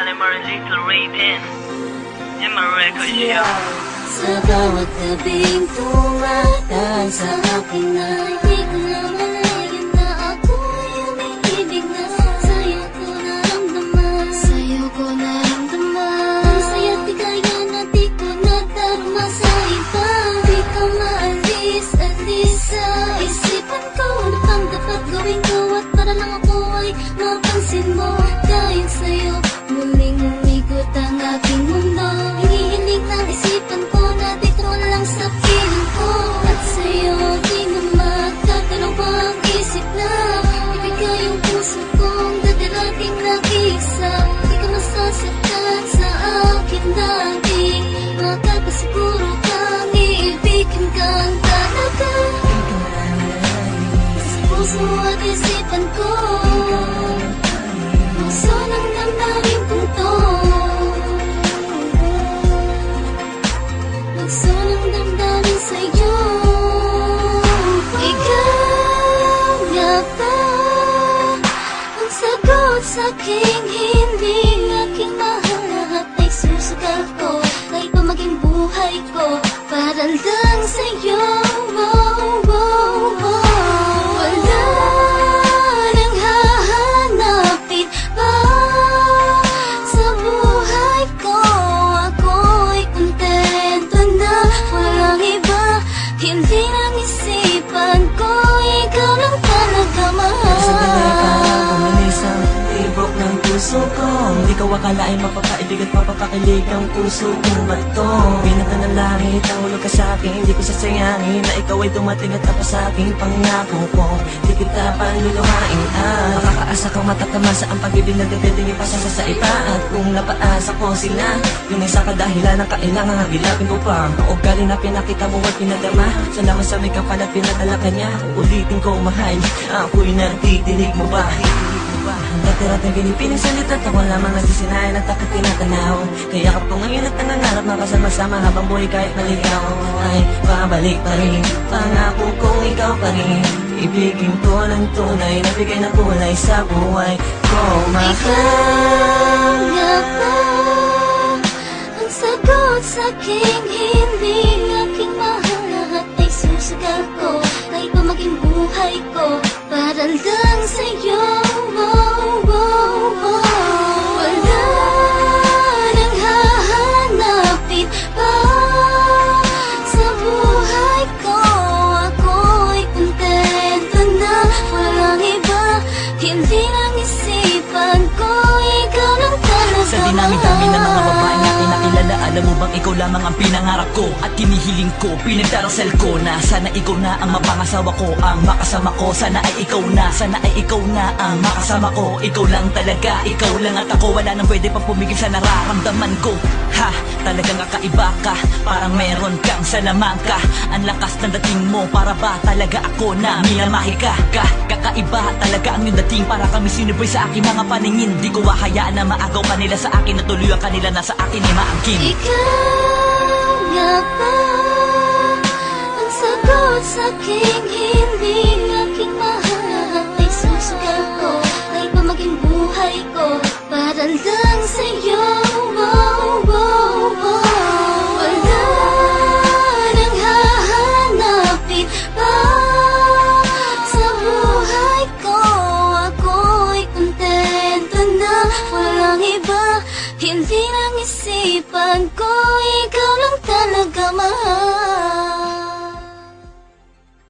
Marimar and Little Raven in my record show. Sa bawat gabing tumataan sa akin na hindi ko na malayan na ako ay umiibig na. Sa'yo ko naramdaman, sa'yo ko naramdaman. Ang saya't di kaya na di ko nadarama sa iba. Di ka maalis, alis sa isipan ko. Ano pang dapat gawin ko at para lang ako ay mapansin mo. Dahil sa'yo muling umigot ang aking mundo. Hinihiling ng isipan ko na dito lang sa piling ko. At sa'yo di na magdadalawang isip na ibigay yung puso kong dadalating nag-iisa. Di ka masasaktan sa akin daging makapasiguro kang iibigin kang talaga. Sa puso at isipan ko, puso ng damdamin kong to. Puso ng damdamin sa'yo. Ikaw nga ba ang sagot sa'king hiling aking mahal? Lahat ay susugal ko, kahit pa maging buhay ko para lang sa'yo. Wala nang hahanapin pa sa buhay ko. Ako'y kontento na, walang iba. Hindi lang isipan ko, ikaw lang talaga mahal. Sa balay parang pumalis ang tibok ng puso ko. Hindi ko akalain mapapaibig at mapapakilig ang puso ko. Ba't to? Binata ng langit ang hulog ka sa'kin. Hindi ko sasayangin na ikaw ay dumating at tapos sa aking pangako ko. Di kita panluluhain at makakaasa kang matatamasa ang pag-ibig na depending ipasasa sa iba. At kung napaasa ko sila, yun ay sa kadahilan ng kailangan hagilapin ko pa. Ang ugali na pinakita mo at pinadama, salamat sa may kapal at pinadala ka niya. Ulitin ko mahal, ako'y natidinig mo ba? Dati-dati pinipiling salita, tawa lamang nagsisinayan at takot tinatanaw. Kaya ko ngayon at nangangarap makasama-sama habang buhay kahit maligaw. Ay pabalik pa rin, pangako kong ikaw pa rin. Ibigin ko ng tunay, nabigay ng kulay sa buhay ko. Ikaw nga ba ang sagot sa'king hiling aking mahal? Lahat ay susugal ko, kahit pa maging buhay ko para lang sa'yo. Wala nang hahanapin pa sa buhay ko. Ako'y kontento na, walang iba. Hindi lang isipan ko, ikaw lang talaga Sa dinami-dami ng mga babaeng aking nakilala, alam mo bang ikaw lamang ang pinangarap ko at kinihiling ko, pinagdarasal ko na sana ikaw na ang mapangasawa ko, ang makasama ko. Sana ay ikaw na, sana ay ikaw na ang makasama ko. Ikaw lang talaga, ikaw lang at ako. Wala nang pwede pang pumigil sa nararamdaman ko. Ha, talagang kakaiba ka, parang meron kang salamangka. Ang lakas ng dating mo, para ba talaga ako na minamahi ka? Kakaiba talaga ang iyong dating, para kami sinubay sa aking mga paningin. Di ko hahayaan na maagaw kanila sa akin, at tuloy ang kanila na sa akin ay maangkin. Ikaw nga ba ang sagot sa'king hiling aking mahal? Lahat ay susugal ko, kahit pa maging buhay ko para lang sa'yo. Wala nang hahanapin pa sa buhay ko. Ako'y kontento na, walang iba. Hindi lang isipan ko, ikaw lang talaga mahal.